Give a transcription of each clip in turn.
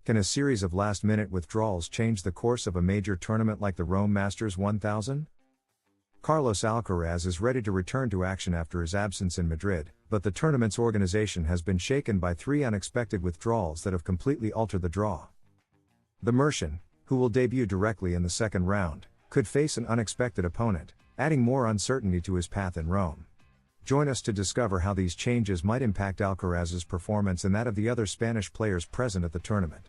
Can a series of last-minute withdrawals change the course of a major tournament like the Rome Masters 1000? Carlos Alcaraz is ready to return to action after his absence in Madrid, but the tournament's organization has been shaken by 3 unexpected withdrawals that have completely altered the draw. The Mercian, who will debut directly in the second round, could face an unexpected opponent, adding more uncertainty to his path in Rome. Join us to discover how these changes might impact Alcaraz's performance and that of the other Spanish players present at the tournament.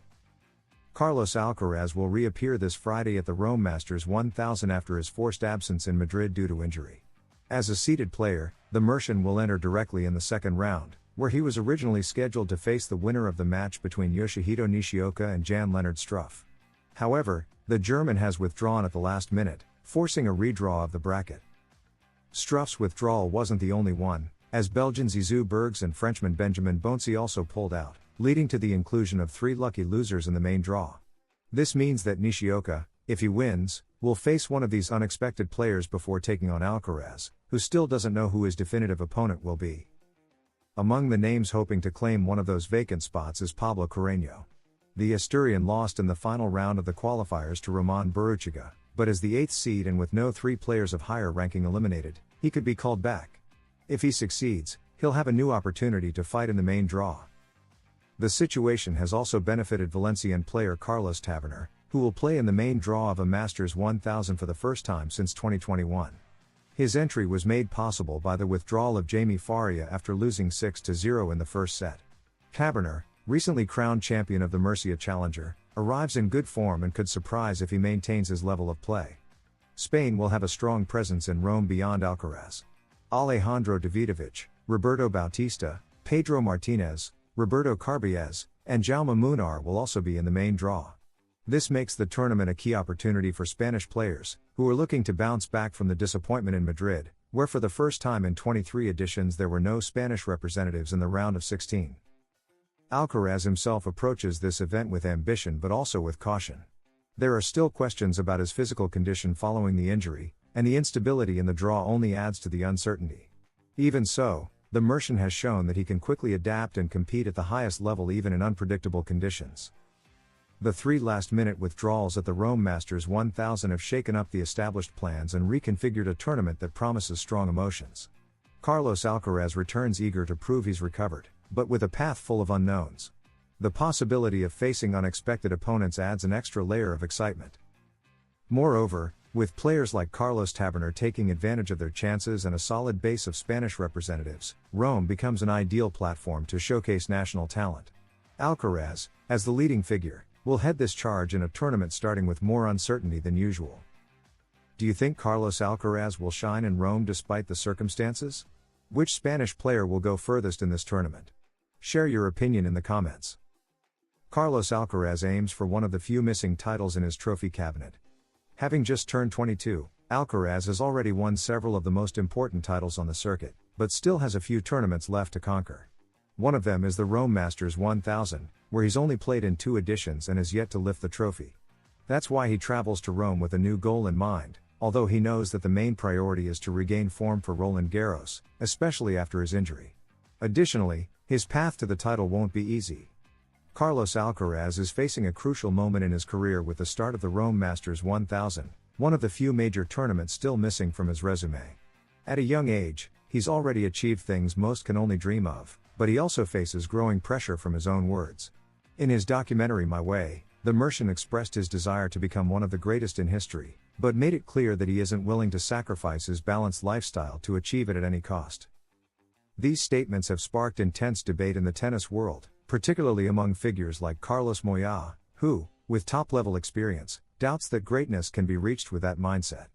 Carlos Alcaraz will reappear this Friday at the Rome Masters 1000 after his forced absence in Madrid due to injury. As a seeded player, the Mercian will enter directly in the second round, where he was originally scheduled to face the winner of the match between Yoshihito Nishioka and Jan-Lennard Struff. However, the German has withdrawn at the last minute, forcing a redraw of the bracket. Struff's withdrawal wasn't the only one, as Belgian Zizou Bergs and Frenchman Benjamin Bonzi also pulled out, leading to the inclusion of 3 lucky losers in the main draw. This means that Nishioka, if he wins, will face one of these unexpected players before taking on Alcaraz, who still doesn't know who his definitive opponent will be. Among the names hoping to claim one of those vacant spots is Pablo Carreño. The Asturian lost in the final round of the qualifiers to Roman Baruchaga, but as the 8th seed and with no 3 players of higher ranking eliminated, he could be called back. If he succeeds, he'll have a new opportunity to fight in the main draw. The situation has also benefited Valencian player Carlos Taberner, who will play in the main draw of a Masters 1000 for the first time since 2021. His entry was made possible by the withdrawal of Jamie Faria after losing 6-0 in the first set. Taberner, recently crowned champion of the Murcia Challenger, arrives in good form and could surprise if he maintains his level of play. Spain will have a strong presence in Rome beyond Alcaraz. Alejandro Davidovich, Roberto Bautista, Pedro Martinez, Roberto Carbiez, and Jaume Munar will also be in the main draw. This makes the tournament a key opportunity for Spanish players, who are looking to bounce back from the disappointment in Madrid, where for the first time in 23 editions there were no Spanish representatives in the round of 16. Alcaraz himself approaches this event with ambition but also with caution. There are still questions about his physical condition following the injury, and the instability in the draw only adds to the uncertainty. Even so, the Mercian has shown that he can quickly adapt and compete at the highest level even in unpredictable conditions. The 3 last-minute withdrawals at the Rome Masters 1000 have shaken up the established plans and reconfigured a tournament that promises strong emotions. Carlos Alcaraz returns eager to prove he's recovered, but with a path full of unknowns. The possibility of facing unexpected opponents adds an extra layer of excitement. Moreover, with players like Carlos Taberner taking advantage of their chances and a solid base of Spanish representatives, Rome becomes an ideal platform to showcase national talent. Alcaraz, as the leading figure, will head this charge in a tournament starting with more uncertainty than usual. Do you think Carlos Alcaraz will shine in Rome despite the circumstances? Which Spanish player will go furthest in this tournament? Share your opinion in the comments. Carlos Alcaraz aims for one of the few missing titles in his trophy cabinet. Having just turned 22, Alcaraz has already won several of the most important titles on the circuit, but still has a few tournaments left to conquer. One of them is the Rome Masters 1000, where he's only played in 2 editions and has yet to lift the trophy. That's why he travels to Rome with a new goal in mind, although he knows that the main priority is to regain form for Roland Garros, especially after his injury. Additionally, his path to the title won't be easy. Carlos Alcaraz is facing a crucial moment in his career with the start of the Rome Masters 1000, one of the few major tournaments still missing from his resume. At a young age, he's already achieved things most can only dream of, but he also faces growing pressure from his own words. In his documentary My Way, the Mercian expressed his desire to become one of the greatest in history, but made it clear that he isn't willing to sacrifice his balanced lifestyle to achieve it at any cost. These statements have sparked intense debate in the tennis world, particularly among figures like Carlos Moya, who, with top-level experience, doubts that greatness can be reached with that mindset.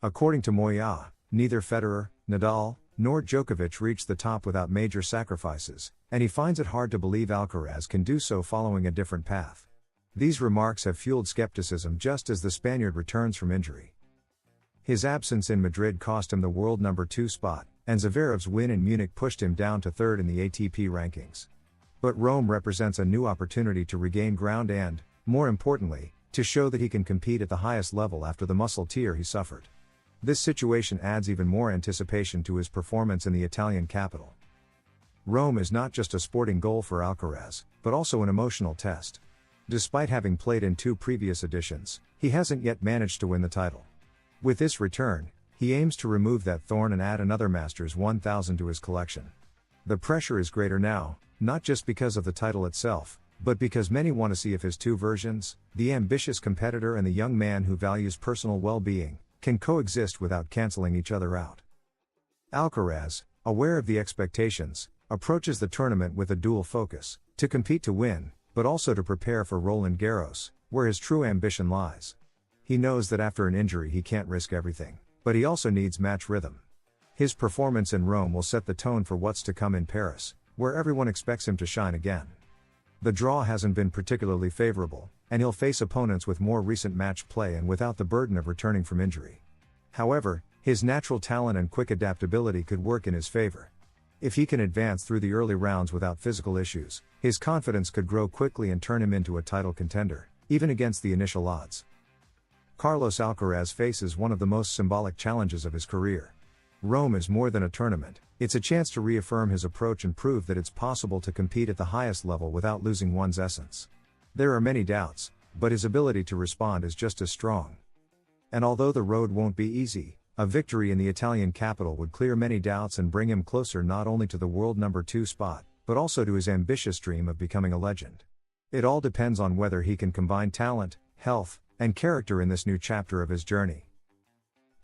According to Moya, neither Federer, Nadal, nor Djokovic reached the top without major sacrifices, and he finds it hard to believe Alcaraz can do so following a different path. These remarks have fueled skepticism just as the Spaniard returns from injury. His absence in Madrid cost him the world number 2 spot, and Zverev's win in Munich pushed him down to 3rd in the ATP rankings. But Rome represents a new opportunity to regain ground and, more importantly, to show that he can compete at the highest level after the muscle tear he suffered. This situation adds even more anticipation to his performance in the Italian capital. Rome is not just a sporting goal for Alcaraz, but also an emotional test. Despite having played in 2 previous editions, he hasn't yet managed to win the title. With this return, he aims to remove that thorn and add another Masters 1000 to his collection. The pressure is greater now, not just because of the title itself, but because many want to see if his 2 versions, the ambitious competitor and the young man who values personal well-being, can coexist without canceling each other out. Alcaraz, aware of the expectations, approaches the tournament with a dual focus, to compete to win, but also to prepare for Roland Garros, where his true ambition lies. He knows that after an injury he can't risk everything, but he also needs match rhythm. His performance in Rome will set the tone for what's to come in Paris, where everyone expects him to shine again. The draw hasn't been particularly favorable, and he'll face opponents with more recent match play and without the burden of returning from injury. However, his natural talent and quick adaptability could work in his favor. If he can advance through the early rounds without physical issues, his confidence could grow quickly and turn him into a title contender, even against the initial odds. Carlos Alcaraz faces one of the most symbolic challenges of his career. Rome is more than a tournament, it's a chance to reaffirm his approach and prove that it's possible to compete at the highest level without losing one's essence. There are many doubts, but his ability to respond is just as strong. And although the road won't be easy, a victory in the Italian capital would clear many doubts and bring him closer not only to the world number 2 spot, but also to his ambitious dream of becoming a legend. It all depends on whether he can combine talent, health, and character in this new chapter of his journey.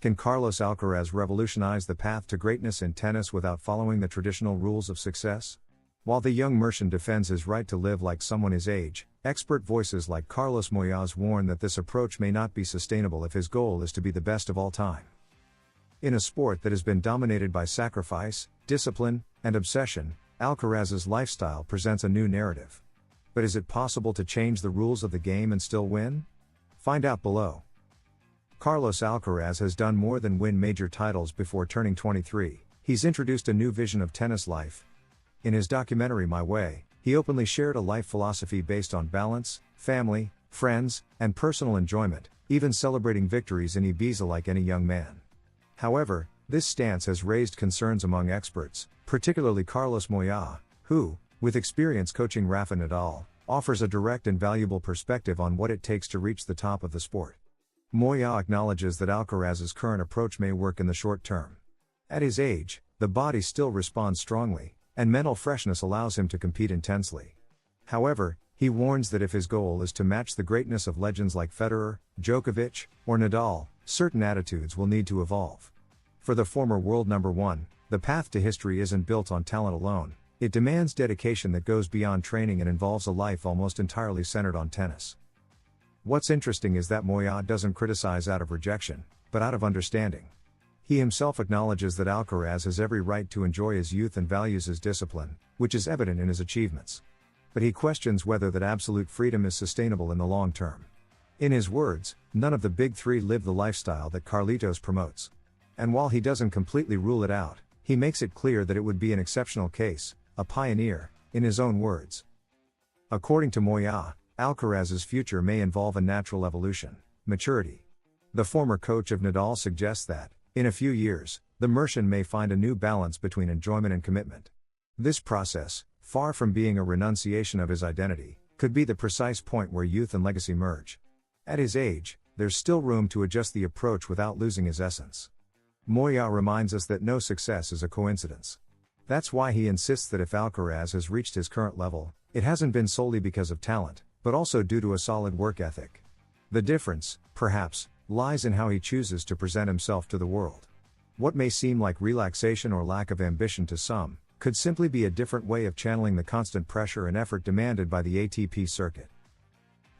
Can Carlos Alcaraz revolutionize the path to greatness in tennis without following the traditional rules of success? While the young Mercian defends his right to live like someone his age, expert voices like Carlos Moya's warn that this approach may not be sustainable if his goal is to be the best of all time. In a sport that has been dominated by sacrifice, discipline, and obsession, Alcaraz's lifestyle presents a new narrative. But is it possible to change the rules of the game and still win? Find out below. Carlos Alcaraz has done more than win major titles before turning 23, he's introduced a new vision of tennis life. In his documentary My Way, he openly shared a life philosophy based on balance, family, friends, and personal enjoyment, even celebrating victories in Ibiza like any young man. However, this stance has raised concerns among experts, particularly Carlos Moya, who, with experience coaching Rafa Nadal, offers a direct and valuable perspective on what it takes to reach the top of the sport. Moya acknowledges that Alcaraz's current approach may work in the short term. At his age, the body still responds strongly, and mental freshness allows him to compete intensely. However, he warns that if his goal is to match the greatness of legends like Federer, Djokovic, or Nadal, certain attitudes will need to evolve. For the former world number 1, the path to history isn't built on talent alone, it demands dedication that goes beyond training and involves a life almost entirely centered on tennis. What's interesting is that Moya doesn't criticize out of rejection, but out of understanding. He himself acknowledges that Alcaraz has every right to enjoy his youth and values his discipline, which is evident in his achievements. But he questions whether that absolute freedom is sustainable in the long term. In his words, none of the big 3 live the lifestyle that Carlitos promotes. And while he doesn't completely rule it out, he makes it clear that it would be an exceptional case, a pioneer, in his own words. According to Moya, Alcaraz's future may involve a natural evolution, maturity. The former coach of Nadal suggests that, in a few years, the Mercian may find a new balance between enjoyment and commitment. This process, far from being a renunciation of his identity, could be the precise point where youth and legacy merge. At his age, there's still room to adjust the approach without losing his essence. Moya reminds us that no success is a coincidence. That's why he insists that if Alcaraz has reached his current level, it hasn't been solely because of talent, but also due to a solid work ethic. The difference, perhaps, lies in how he chooses to present himself to the world. What may seem like relaxation or lack of ambition to some, could simply be a different way of channeling the constant pressure and effort demanded by the ATP circuit.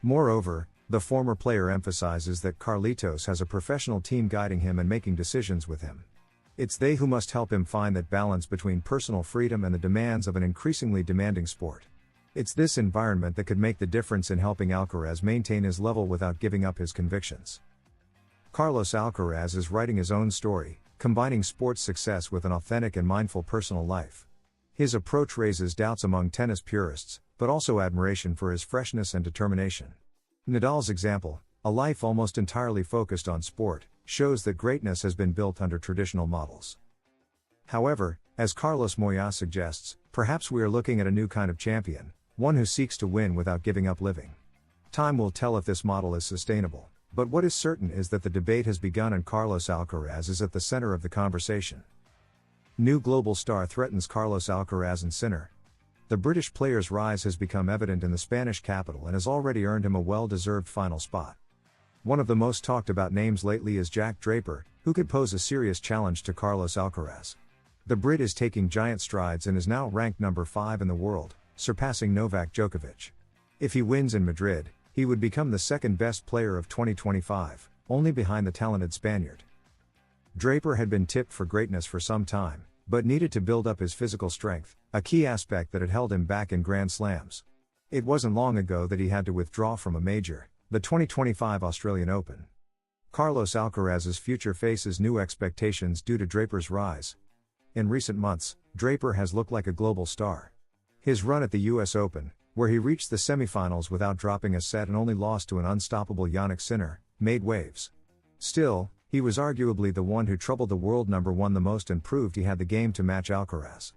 Moreover, the former player emphasizes that Carlitos has a professional team guiding him and making decisions with him. It's they who must help him find that balance between personal freedom and the demands of an increasingly demanding sport. It's this environment that could make the difference in helping Alcaraz maintain his level without giving up his convictions. Carlos Alcaraz is writing his own story, combining sports success with an authentic and mindful personal life. His approach raises doubts among tennis purists, but also admiration for his freshness and determination. Nadal's example, a life almost entirely focused on sport, shows that greatness has been built under traditional models. However, as Carlos Moya suggests, perhaps we are looking at a new kind of champion, one who seeks to win without giving up living. Time will tell if this model is sustainable, but what is certain is that the debate has begun and Carlos Alcaraz is at the center of the conversation. New global star threatens Carlos Alcaraz and Sinner. The British player's rise has become evident in the Spanish capital and has already earned him a well-deserved final spot. One of the most talked about names lately is Jack Draper, who could pose a serious challenge to Carlos Alcaraz. The Brit is taking giant strides and is now ranked number 5 in the world, surpassing Novak Djokovic. If he wins in Madrid, he would become the second best player of 2025, only behind the talented Spaniard. Draper had been tipped for greatness for some time, but needed to build up his physical strength, a key aspect that had held him back in Grand Slams. It wasn't long ago that he had to withdraw from a major, the 2025 Australian Open. Carlos Alcaraz's future faces new expectations due to Draper's rise. In recent months, Draper has looked like a global star. His run at the US Open, where he reached the semifinals without dropping a set and only lost to an unstoppable Jannik Sinner, made waves. Still, he was arguably the one who troubled the world number 1 the most and proved he had the game to match Alcaraz.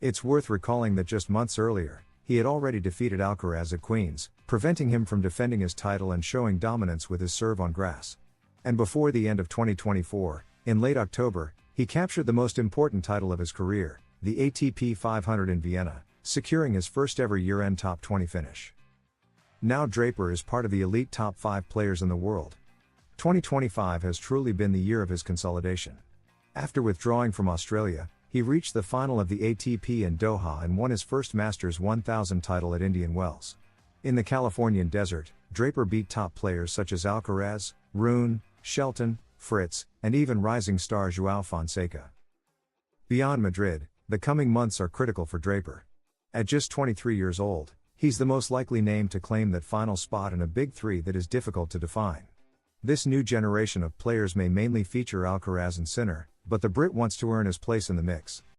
It's worth recalling that just months earlier, he had already defeated Alcaraz at Queen's, preventing him from defending his title and showing dominance with his serve on grass. And before the end of 2024, in late October, he captured the most important title of his career, the ATP 500 in Vienna, securing his first ever year-end top 20 finish. Now Draper is part of the elite top 5 players in the world. 2025 has truly been the year of his consolidation. After withdrawing from Australia, he reached the final of the ATP in Doha and won his first Masters 1000 title at Indian Wells. In the Californian desert, Draper beat top players such as Alcaraz, Rune, Shelton, Fritz, and even rising star João Fonseca. Beyond Madrid, the coming months are critical for Draper. At just 23 years old, he's the most likely name to claim that final spot in a Big Three that is difficult to define. This new generation of players may mainly feature Alcaraz and Sinner, but the Brit wants to earn his place in the mix.